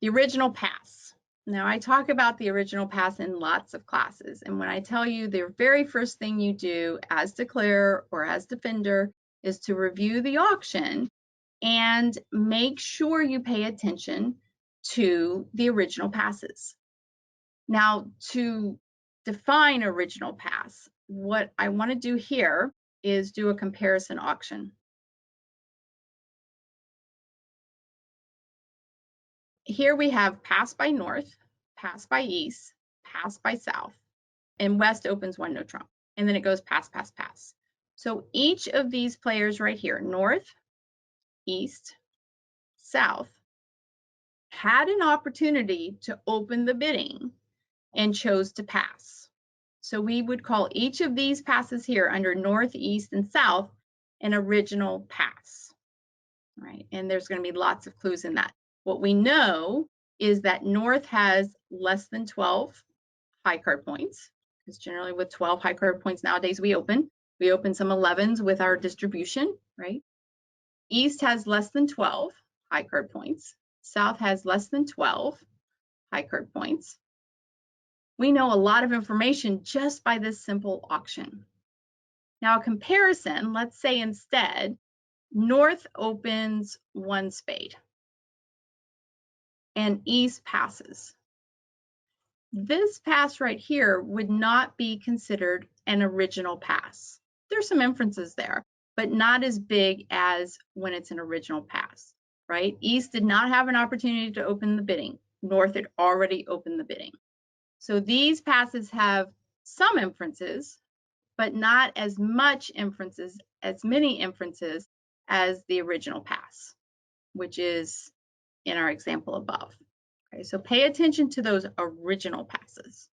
The original pass. Now, I talk about the original pass in lots of classes, and when I tell you the very first thing you do as declarer or as defender is to review the auction and make sure you pay attention to the original passes. Now, to define original pass, what I want to do here is do a comparison auction. Here we have pass by north, pass by east, pass by south, and west opens one, no trump. And then it goes pass, pass, pass. So each of these players right here, north, east, south, had an opportunity to open the bidding and chose to pass. So we would call each of these passes here under north, east, and south an original pass, right? And there's going to be lots of clues in that. What we know is that north has less than 12 high card points, because generally with 12 high card points nowadays we open some 11s with our distribution, right? East has less than 12 high card points. South has less than 12 high card points. We know a lot of information just by this simple auction. Now, a comparison, let's say instead, north opens one spade and east passes. This pass right here would not be considered an original pass. There's some inferences there, but not as big as when it's an original pass, right? East did not have an opportunity to open the bidding. North had already opened the bidding. So these passes have some inferences, but not as much inferences, as many inferences as the original pass, which is in our example above. Okay, so pay attention to those original passes.